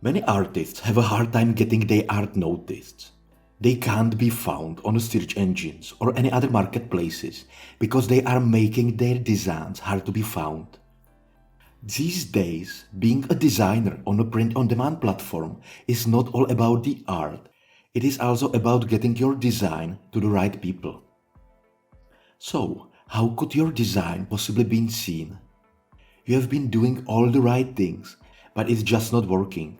Many artists have a hard time getting their art noticed. They can't be found on search engines or any other marketplaces because they are making their designs hard to be found. These days, being a designer on a print-on-demand platform is not all about the art. It is also about getting your design to the right people. So, how could your design possibly be seen? You have been doing all the right things, but it's just not working.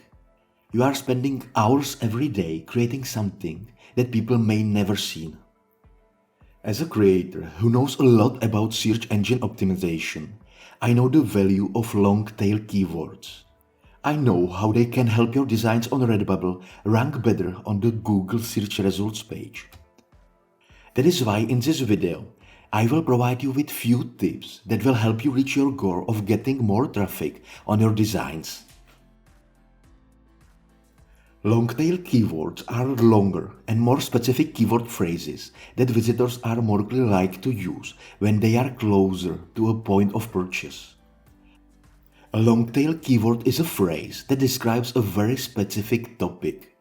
You are spending hours every day creating something that people may never see. As a creator who knows a lot about search engine optimization, I know the value of long-tail keywords. I know how they can help your designs on Redbubble rank better on the Google search results page. That is why in this video, I will provide you with few tips that will help you reach your goal of getting more traffic on your designs. Long-tail keywords are longer and more specific keyword phrases that visitors are more likely to use when they are closer to a point of purchase. A long-tail keyword is a phrase that describes a very specific topic.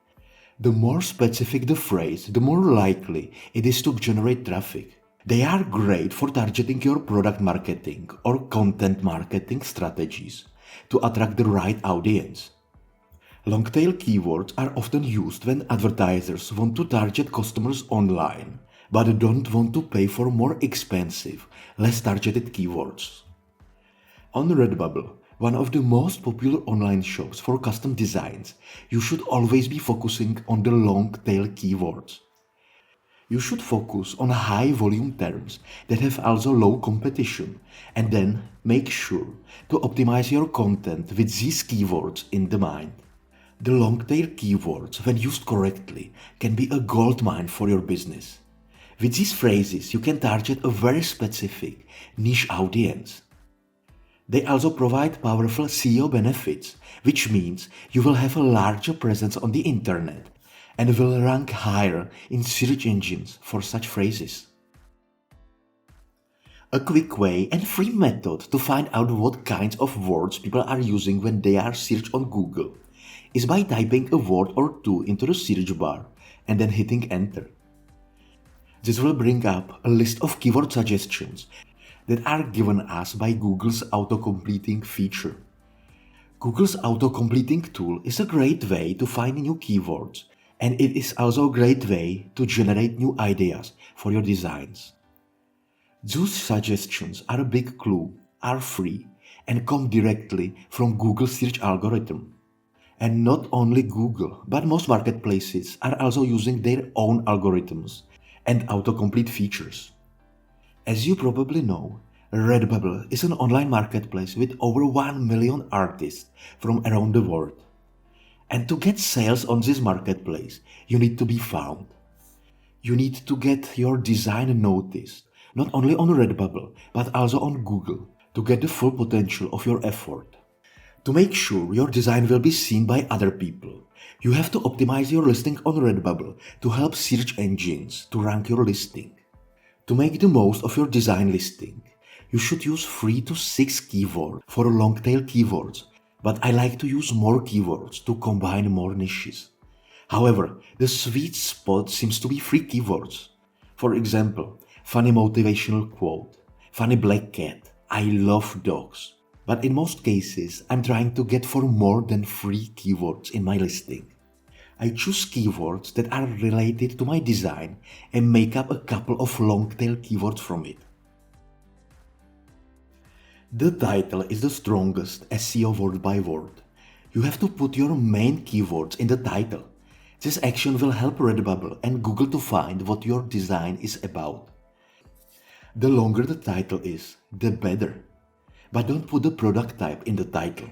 The more specific the phrase, the more likely it is to generate traffic. They are great for targeting your product marketing or content marketing strategies to attract the right audience. Long-tail keywords are often used when advertisers want to target customers online, but don't want to pay for more expensive, less targeted keywords. On Redbubble, one of the most popular online shops for custom designs, you should always be focusing on the long-tail keywords. You should focus on high-volume terms that have also low competition, and then make sure to optimize your content with these keywords in mind. The long-tail keywords, when used correctly, can be a goldmine for your business. With these phrases, you can target a very specific, niche audience. They also provide powerful SEO benefits, which means you will have a larger presence on the internet and will rank higher in search engines for such phrases. A quick way and free method to find out what kinds of words people are using when they are searched on Google is by typing a word or two into the search bar and then hitting enter. This will bring up a list of keyword suggestions that are given us by Google's auto-completing feature. Google's auto-completing tool is a great way to find new keywords, and it is also a great way to generate new ideas for your designs. Those suggestions are a big clue, are free, and come directly from Google's search algorithm. And not only Google, but most marketplaces are also using their own algorithms and autocomplete features. As you probably know, Redbubble is an online marketplace with over 1 million artists from around the world. And to get sales on this marketplace, you need to be found. You need to get your design noticed, not only on Redbubble, but also on Google, to get the full potential of your effort. To make sure your design will be seen by other people, you have to optimize your listing on Redbubble to help search engines to rank your listing. To make the most of your design listing, you should use 3 to 6 keywords for long-tail keywords, but I like to use more keywords to combine more niches. However, the sweet spot seems to be 3 keywords. For example, funny motivational quote, funny black cat, I love dogs. But in most cases, I'm trying to get for more than 3 keywords in my listing. I choose keywords that are related to my design and make up a couple of long-tail keywords from it. The title is the strongest SEO word by word. You have to put your main keywords in the title. This action will help Redbubble and Google to find what your design is about. The longer the title is, the better. But don't put the product type in the title.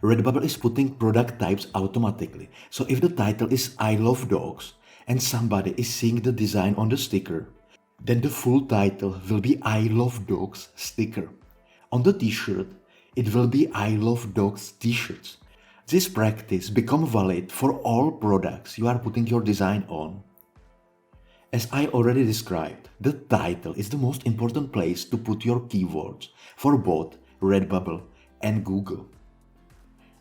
Redbubble is putting product types automatically, so if the title is I love dogs and somebody is seeing the design on the sticker, then the full title will be I love dogs sticker. On the t-shirt, it will be I love dogs t-shirts. This practice becomes valid for all products you are putting your design on. As I already described, the title is the most important place to put your keywords for both Redbubble and Google.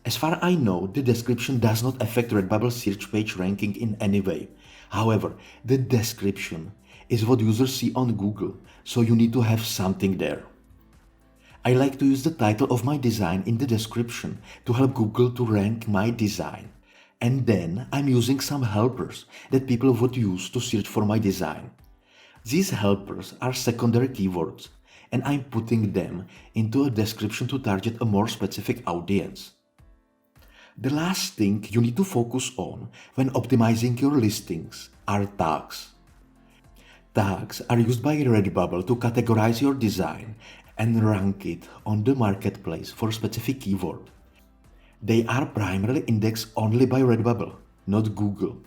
As far as I know, the description does not affect Redbubble search page ranking in any way. However, the description is what users see on Google, so you need to have something there. I like to use the title of my design in the description to help Google to rank my design. And then I'm using some helpers that people would use to search for my design. These helpers are secondary keywords, and I'm putting them into a description to target a more specific audience. The last thing you need to focus on when optimizing your listings are tags. Tags are used by Redbubble to categorize your design and rank it on the marketplace for a specific keyword. They are primarily indexed only by Redbubble, not Google.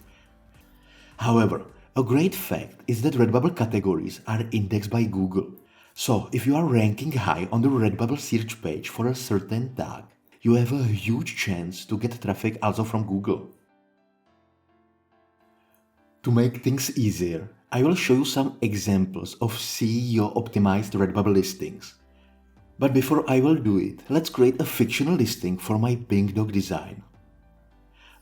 However, a great fact is that Redbubble categories are indexed by Google. So if you are ranking high on the Redbubble search page for a certain tag, you have a huge chance to get traffic also from Google. To make things easier, I will show you some examples of SEO-optimized Redbubble listings. But before I will do it, let's create a fictional listing for my pink dog design.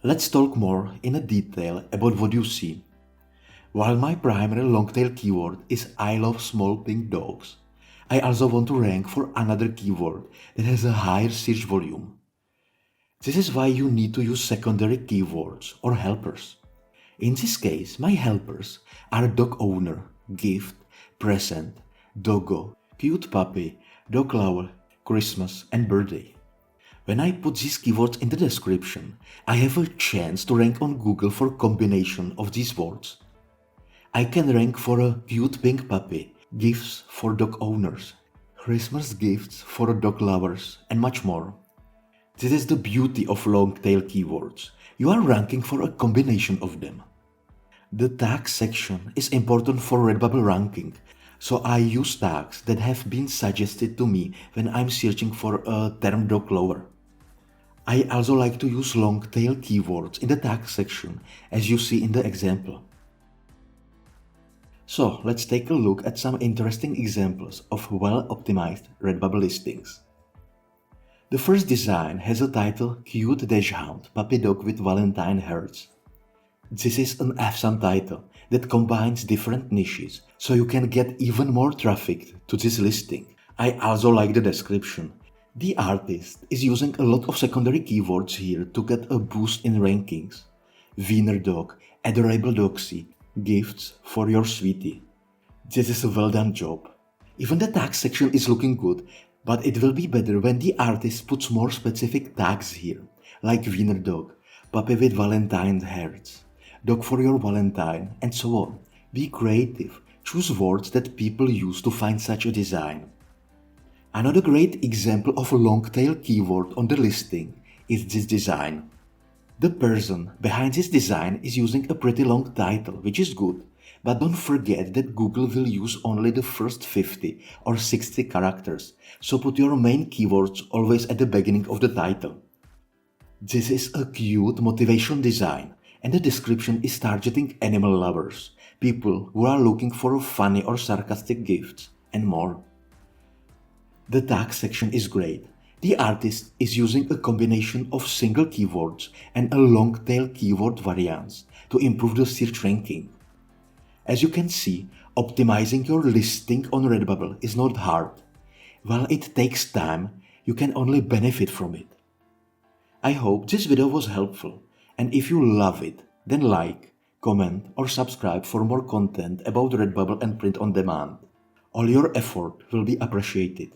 Let's talk more in a detail about what you see. While my primary long-tail keyword is I love small pink dogs, I also want to rank for another keyword that has a higher search volume. This is why you need to use secondary keywords or helpers. In this case, my helpers are dog owner, gift, present, doggo, cute puppy, dog lover, Christmas and birthday. When I put these keywords in the description, I have a chance to rank on Google for a combination of these words. I can rank for a cute pink puppy, gifts for dog owners, Christmas gifts for dog lovers, and much more. This is the beauty of long-tail keywords. You are ranking for a combination of them. The tag section is important for Redbubble ranking, so I use tags that have been suggested to me when I'm searching for a term dog lover. I also like to use long-tail keywords in the tag section, as you see in the example. So let's take a look at some interesting examples of well-optimized Redbubble listings. The first design has a title Cute Dachshund Puppy Dog with Valentine Hearts. This is an awesome title that combines different niches, so you can get even more traffic to this listing. I also like the description. The artist is using a lot of secondary keywords here to get a boost in rankings. Wiener dog, adorable dogsy, gifts for your sweetie. This is a well done job. Even the tag section is looking good, but it will be better when the artist puts more specific tags here, like Wiener dog, puppy with Valentine hearts, dog for your Valentine, and so on. Be creative, choose words that people use to find such a design. Another great example of a long-tail keyword on the listing is this design. The person behind this design is using a pretty long title, which is good, but don't forget that Google will use only the first 50 or 60 characters, so put your main keywords always at the beginning of the title. This is a cute motivation design, and the description is targeting animal lovers, people who are looking for funny or sarcastic gifts, and more. The tag section is great. The artist is using a combination of single keywords and a long-tail keyword variants to improve the search ranking. As you can see, optimizing your listing on Redbubble is not hard. While it takes time, you can only benefit from it. I hope this video was helpful, and if you love it, then like, comment or subscribe for more content about Redbubble and print on demand. All your effort will be appreciated.